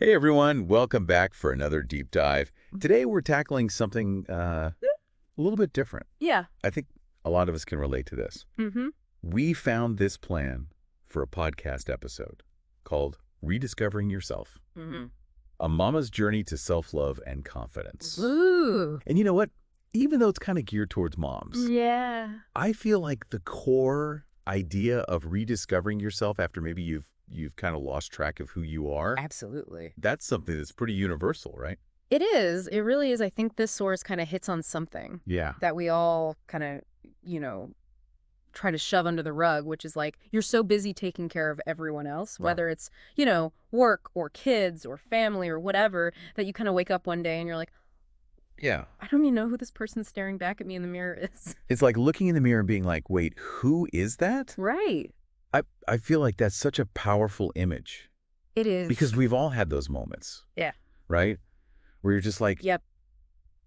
Hey everyone, welcome back for another deep dive. Today we're tackling something a little bit different. Yeah. I think a lot of us can relate to this. Mm-hmm. We found this plan for a podcast episode called Rediscovering Yourself, Mm-hmm. a mama's journey to self-love and confidence. Ooh. And you know what? Even though it's kind of geared towards moms, Yeah. I feel like the core idea of rediscovering yourself after maybe you've kind of lost track of who you are, Absolutely. that's something that's pretty universal, right? It is. It really is. I think this source kind of hits on something Yeah. that we all kind of, try to shove under the rug, which is like, you're so busy taking care of everyone else, Wow. whether it's, work or kids or family or whatever, that you kind of wake up one day and you're like, Yeah. I don't even know who this person staring back at me in the mirror is. It's like looking in the mirror and being like, wait, who is that? Right. I feel like that's such a powerful image It is. because we've all had those moments. Yeah. Right? Where you're just like, Yep.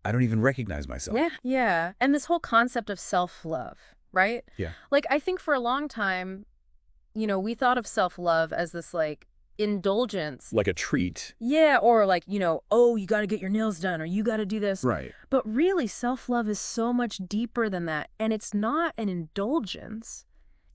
I don't even recognize myself. Yeah, yeah. And this whole concept of self-love, right? Yeah. Like, I think for a long time, we thought of self-love as this, like, indulgence. Like a treat. Yeah, or like, oh, you got to get your nails done or you got to do this. Right. But really, self-love is so much deeper than that. And it's not an indulgence.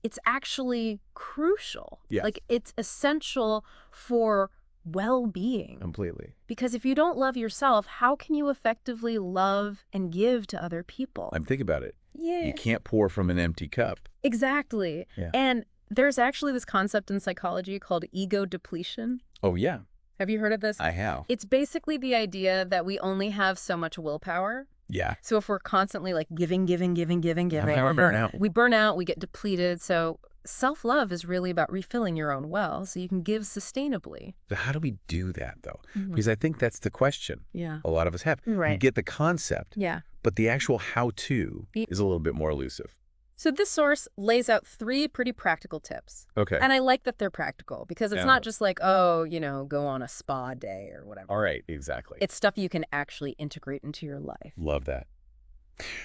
It's actually crucial. Yes. Like, it's essential for well-being. Completely. Because if you don't love yourself, how can you effectively love and give to other people? I'm thinking about it. Yeah. You can't pour from an empty cup. Exactly. Yeah. And there's actually this concept in psychology called ego depletion. Oh, yeah. Have you heard of this? I have. It's basically the idea that we only have so much willpower. Yeah. So if we're constantly like giving, We're burnt out. we burn out, we get depleted. So self-love is really about refilling your own well so you can give sustainably. So how do we do that, though? Mhm. Because I think that's the question Yeah. a lot of us have. You Right. get the concept, Yeah. but the actual how-to Ye- is a little bit more elusive. So this source lays out 3 pretty practical tips. Okay. And I like that they're practical because it's Yeah. not just like, oh, go on a spa day or whatever. All right. Exactly. It's stuff you can actually integrate into your life. Love that.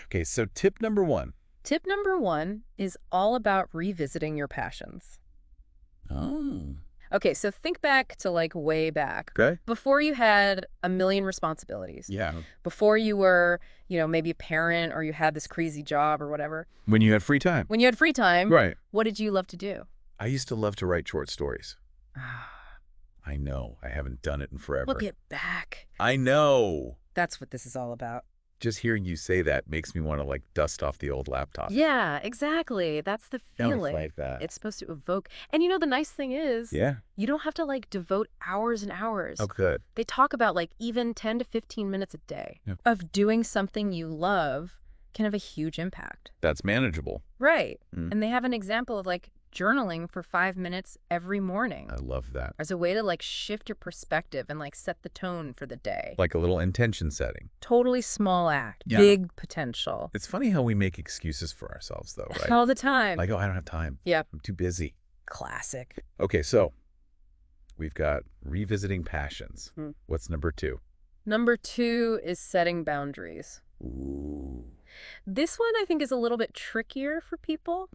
Okay, so tip number 1. Tip number 1 is all about revisiting your passions. Oh. Okay, so think back to like way back. Okay. Before you had a million responsibilities. Yeah. Before you were, maybe a parent or you had this crazy job or whatever. When you had free time. When you had free time, Right. what did you love to do? I used to love to write short stories. I know. I haven't done it in forever. Look it back. I know. That's what this is all about. Just hearing you say that makes me want to like dust off the old laptop. Yeah, exactly. That's the Sounds feeling. like that. It's supposed to evoke. And the nice thing is, Yeah. you don't have to like devote hours and hours. Oh, good. They talk about like even 10 to 15 minutes a day Yeah. of doing something you love can have a huge impact. That's manageable. Right. Mm. And they have an example of like journaling for 5 minutes every morning I love that. as a way to like shift your perspective and like set the tone for the day. Like a little intention setting. Totally small act, Yeah. big potential. It's funny how we make excuses for ourselves, though, right? All the time. Like, oh, I don't have time. Yep. I'm too busy. Classic. Okay, so we've got revisiting passions. Hmm. What's number 2? Number 2 is setting boundaries. Ooh. This one I think is a little bit trickier for people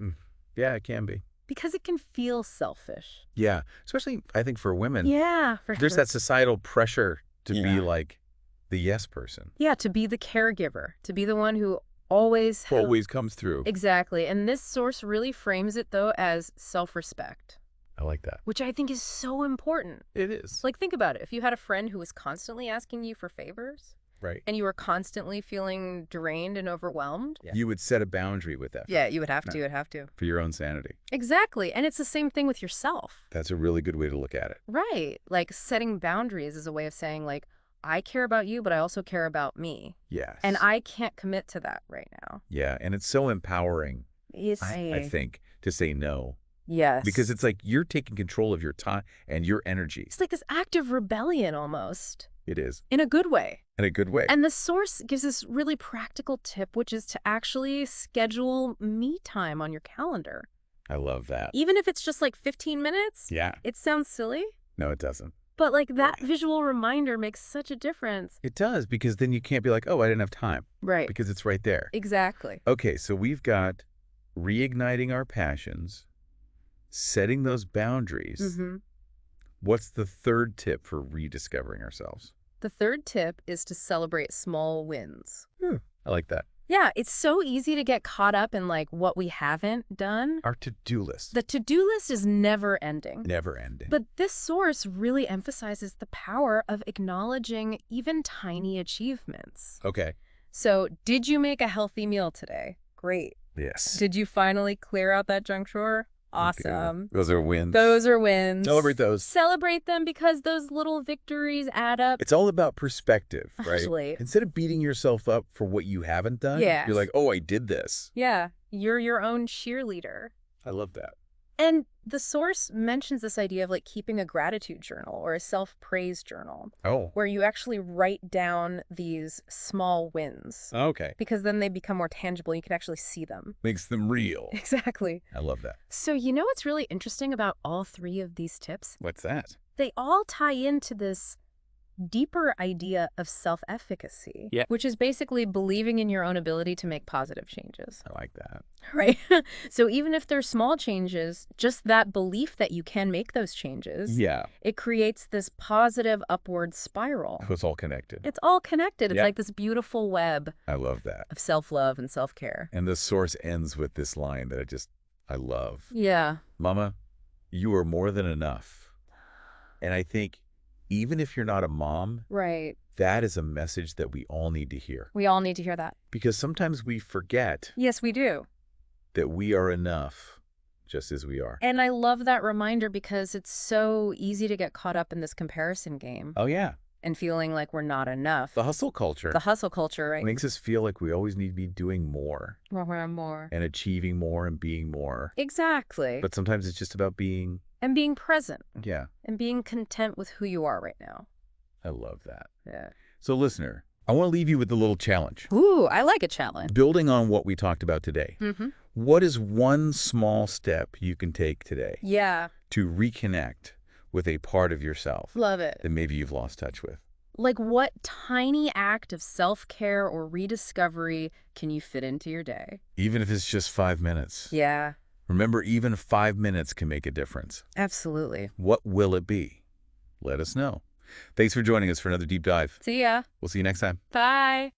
Yeah, it can be. because it can feel selfish. Yeah, especially I think for women. Yeah, for There's sure. that societal pressure to be Yeah. like the yes person. Yeah, to be the caregiver, to be the one who always helps. Always comes through. Exactly. And this source really frames it, though, as self-respect, I like that. which I think is so important. It is. Like, think about it. If you had a friend who was constantly asking you for favors Right. and you were constantly feeling drained and overwhelmed, You would set a boundary with that yeah, you would have to. Right. You would have to. for your own sanity. Exactly. And it's the same thing with yourself. That's a really good way to look at it. Right. Like, setting boundaries is a way of saying, like, I care about you, but I also care about me. Yes. And I can't commit to that right now. Yeah, and it's so empowering, Yes. I think, to say no. Yes. Because it's like you're taking control of your time and your energy. It's like this act of rebellion almost, It is. in a good way. In a good way. And the source gives this really practical tip, which is to actually schedule me time on your calendar. I love that. Even if it's just like 15 minutes. Yeah. It sounds silly, No, it doesn't. but like that visual reminder makes such a difference. It does, because then you can't be like, oh, I didn't have time. Right. Because it's right there. Exactly. Okay, so we've got reigniting our passions, setting those boundaries. Mm-hmm. What's the third tip for rediscovering ourselves? The third tip is to celebrate small wins. I like that. Yeah, it's so easy to get caught up in like what we haven't done. Our to-do list. The to-do list is never ending. Never ending. But this source really emphasizes the power of acknowledging even tiny achievements. Okay. So, did you make a healthy meal today? Great. Yes. Did you finally clear out that junk drawer? Awesome. Those are wins. Those are wins. Celebrate those. Celebrate them because those little victories add up. It's all about perspective, right? Actually. Instead of beating yourself up for what you haven't done, Yes. you're like, oh, I did this. Yeah, you're your own cheerleader. I love that. And the source mentions this idea of like keeping a gratitude journal or a self-praise journal Oh. where you actually write down these small wins Okay. because then they become more tangible. You can actually see them. Makes them real. Exactly. I love that. So you know what's really interesting about all three of these tips? What's that? They all tie into this deeper idea of self-efficacy, Yeah. which is basically believing in your own ability to make positive changes. I like that. Right? So even if they're small changes, just that belief that you can make those changes, Yeah. it creates this positive upward spiral. It's all connected. It's all connected. It's Yeah. like this beautiful web I love that. of self-love and self-care. And the source ends with this line that I love. Yeah. Mama, you are more than enough. And I think even if you're not a mom, Right. that is a message that we all need to hear. We all need to hear that. Because sometimes we forget Yes, we do. that we are enough just as we are. And I love that reminder because it's so easy to get caught up in this comparison game Oh, yeah. and feeling like we're not enough. The hustle culture The hustle culture, right? makes us feel like we always need to be doing more More. and achieving more and being more. Exactly. But sometimes it's just about being, And being present yeah, and being content with who you are right now. I love that. Yeah. So listener, I want to leave you with a little challenge. Ooh, I like a challenge. Building on what we talked about today, Mm-hmm. what is one small step you can take today Yeah. to reconnect with a part of yourself Love it. that maybe you've lost touch with? Like what tiny act of self-care or rediscovery can you fit into your day? Even if it's just 5 minutes. Yeah, Remember, even 5 minutes can make a difference. absolutely. What will it be? Let us know. Thanks for joining us for another deep dive. See ya. We'll see you next time. Bye.